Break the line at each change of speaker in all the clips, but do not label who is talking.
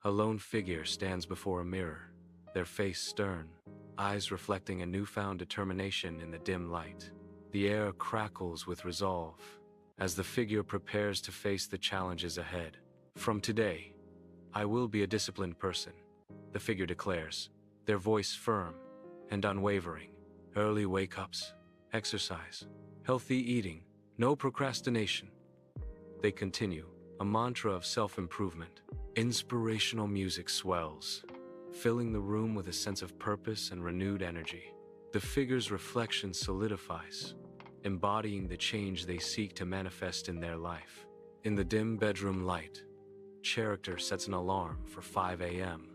A lone figure stands before a mirror, their face stern, eyes reflecting a newfound determination in the dim light. The air crackles with resolve as the figure prepares to face the challenges ahead. From today, I will be a disciplined person, the figure declares, their voice firm and unwavering. Early wake-ups, exercise, healthy eating, no procrastination. They continue, a mantra of self-improvement. Inspirational music swells, filling the room with a sense of purpose and renewed energy. The figure's reflection solidifies, embodying the change they seek to manifest in their life. In the dim bedroom light, Character sets an alarm for 5 a.m.,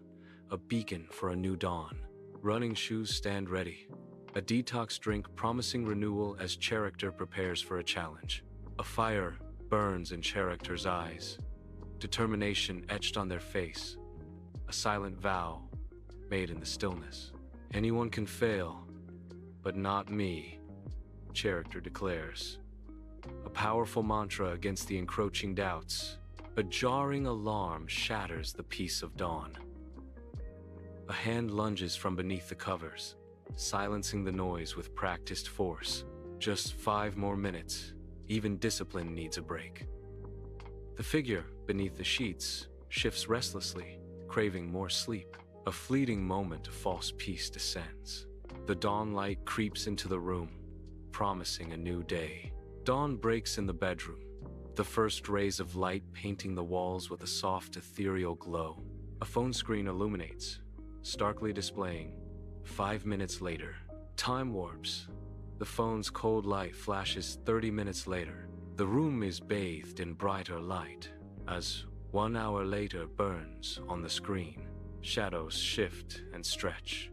a beacon for a new dawn. Running shoes stand ready, a detox drink promising renewal as Character prepares for a challenge. A fire burns in Character's eyes, determination etched on their face, a silent vow made in the stillness. Anyone can fail, but not me, Character declares. A powerful mantra against the encroaching doubts. A jarring alarm shatters the peace of dawn. A hand lunges from beneath the covers, silencing the noise with practiced force. Just 5 more minutes. Even discipline needs a break. The figure beneath the sheets shifts restlessly, craving more sleep. A fleeting moment of false peace descends. The dawn light creeps into the room, promising a new day. Dawn breaks in the bedroom, the first rays of light painting the walls with a soft, ethereal glow. A phone screen illuminates, starkly displaying 5 minutes later. Time warps. The phone's cold light flashes 30 minutes later. The room is bathed in brighter light, as 1 hour later burns on the screen. Shadows shift and stretch,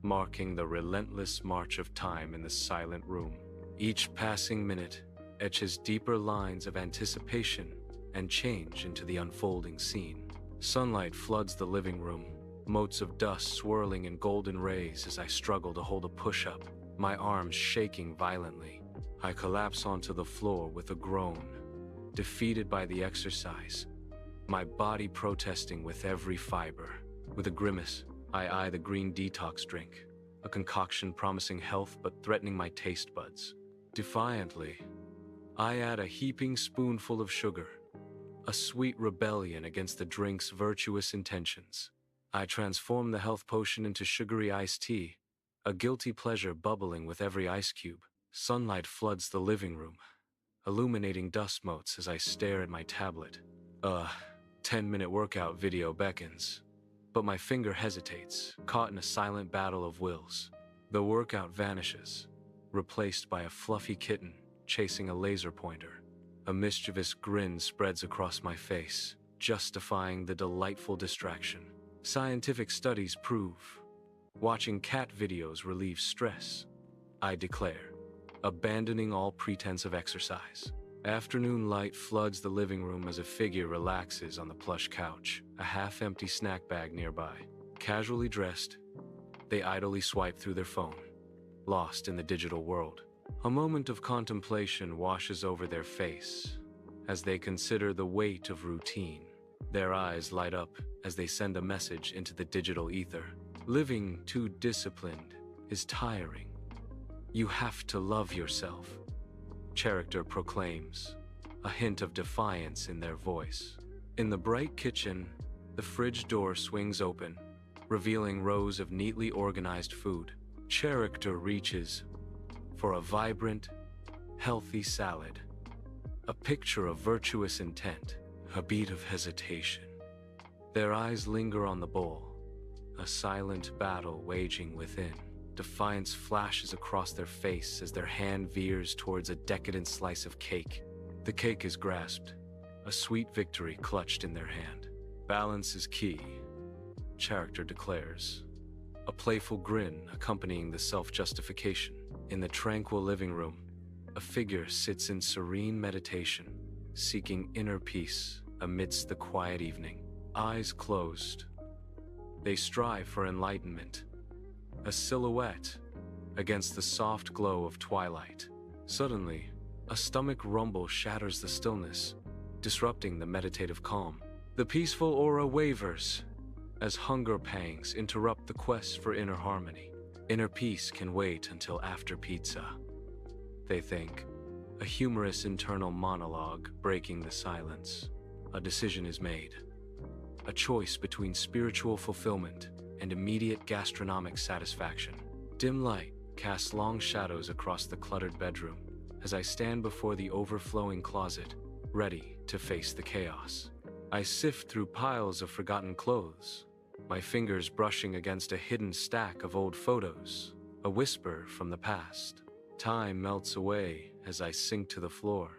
marking the relentless march of time in the silent room. Each passing minute etches deeper lines of anticipation and change into the unfolding scene. Sunlight floods the living room, motes of dust swirling in golden rays as I struggle to hold a push-up, my arms shaking violently. I collapse onto the floor with a groan, defeated by the exercise, my body protesting with every fiber. With a grimace, I eye the green detox drink, a concoction promising health but threatening my taste buds. Defiantly, I add a heaping spoonful of sugar, a sweet rebellion against the drink's virtuous intentions. I transform the health potion into sugary iced tea, a guilty pleasure bubbling with every ice cube. Sunlight floods the living room, illuminating dust motes as I stare at my tablet. 10-minute workout video beckons, but my finger hesitates, caught in a silent battle of wills. The workout vanishes, replaced by a fluffy kitten chasing a laser pointer. A mischievous grin spreads across my face, justifying the delightful distraction. Scientific studies prove watching cat videos relieves stress, I declare, abandoning all pretense of exercise. Afternoon light floods the living room as a figure relaxes on the plush couch, a half-empty snack bag nearby. Casually dressed, they idly swipe through their phone, lost in the digital world. A moment of contemplation washes over their face as they consider the weight of routine. Their eyes light up as they send a message into the digital ether. Living too disciplined is tiring. You have to love yourself, Character proclaims, a hint of defiance in their voice. In the bright kitchen, the fridge door swings open, revealing rows of neatly organized food. Character reaches for a vibrant, healthy salad, a picture of virtuous intent, a beat of hesitation. Their eyes linger on the bowl, a silent battle waging within. Defiance flashes across their face as their hand veers towards a decadent slice of cake. The cake is grasped, a sweet victory clutched in their hand. Balance is key, Character declares, a playful grin accompanying the self-justification. In the tranquil living room, a figure sits in serene meditation, seeking inner peace amidst the quiet evening. Eyes closed, they strive for enlightenment, a silhouette against the soft glow of twilight. Suddenly, a stomach rumble shatters the stillness, disrupting the meditative calm. The peaceful aura wavers, as hunger pangs interrupt the quest for inner harmony. Inner peace can wait until after pizza, they think, a humorous internal monologue breaking the silence. A decision is made, a choice between spiritual fulfillment and immediate gastronomic satisfaction. Dim light casts long shadows across the cluttered bedroom as I stand before the overflowing closet, ready to face the chaos. I sift through piles of forgotten clothes, my fingers brushing against a hidden stack of old photos, a whisper from the past. Time melts away as I sink to the floor,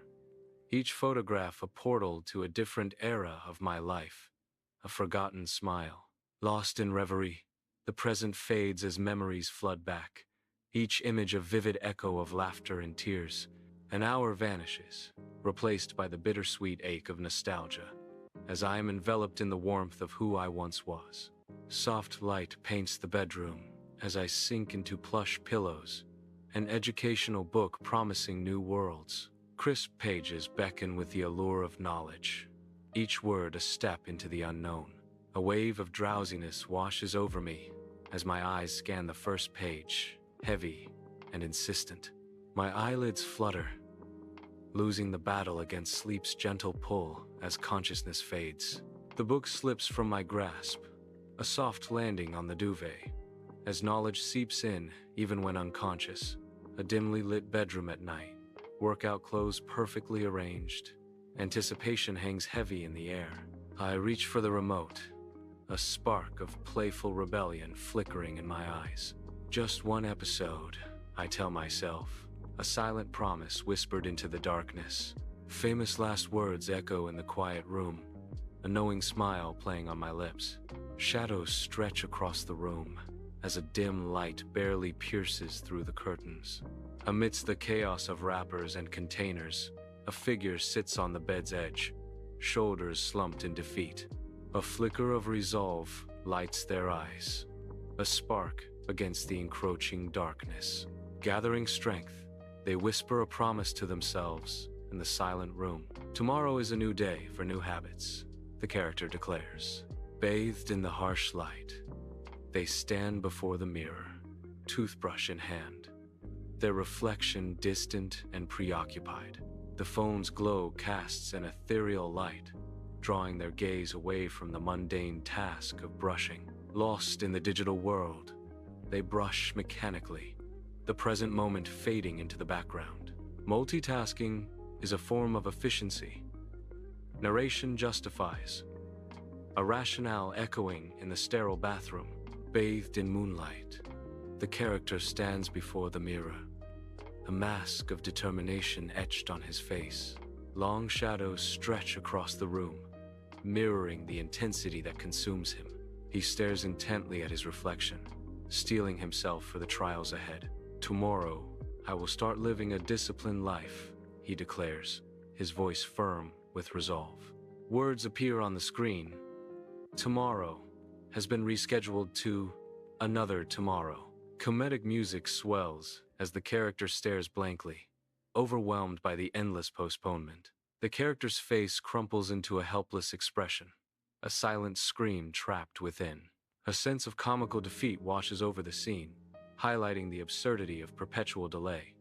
each photograph a portal to a different era of my life, a forgotten smile. Lost in reverie, the present fades as memories flood back, each image a vivid echo of laughter and tears. An hour vanishes, replaced by the bittersweet ache of nostalgia, as I am enveloped in the warmth of who I once was. Soft light paints the bedroom as I sink into plush pillows, an educational book promising new worlds. Crisp pages beckon with the allure of knowledge, each word a step into the unknown. A wave of drowsiness washes over me as my eyes scan the first page, heavy and insistent. My eyelids flutter, losing the battle against sleep's gentle pull as consciousness fades. The book slips from my grasp, a soft landing on the duvet, as knowledge seeps in even when unconscious. A dimly lit bedroom at night, workout clothes perfectly arranged. Anticipation hangs heavy in the air. I reach for the remote, a spark of playful rebellion flickering in my eyes. Just one episode, I tell myself, a silent promise whispered into the darkness. Famous last words echo in the quiet room, a knowing smile playing on my lips. Shadows stretch across the room as a dim light barely pierces through the curtains. Amidst the chaos of wrappers and containers, a figure sits on the bed's edge, shoulders slumped in defeat. A flicker of resolve lights their eyes, a spark against the encroaching darkness. Gathering strength, they whisper a promise to themselves in the silent room. Tomorrow is a new day for new habits, the character declares. Bathed in the harsh light, they stand before the mirror, toothbrush in hand, their reflection distant and preoccupied. The phone's glow casts an ethereal light, drawing their gaze away from the mundane task of brushing. Lost in the digital world, they brush mechanically, the present moment fading into the background. Multitasking is a form of efficiency. Narration justifies, a rationale echoing in the sterile bathroom. Bathed in moonlight, the character stands before the mirror, a mask of determination etched on his face. Long shadows stretch across the room, mirroring the intensity that consumes him. He stares intently at his reflection, steeling himself for the trials ahead. Tomorrow, I will start living a disciplined life, he declares, his voice firm with resolve. Words appear on the screen. Tomorrow has been rescheduled to another tomorrow. Comedic music swells as the character stares blankly, overwhelmed by the endless postponement. The character's face crumples into a helpless expression, a silent scream trapped within. A sense of comical defeat washes over the scene, highlighting the absurdity of perpetual delay.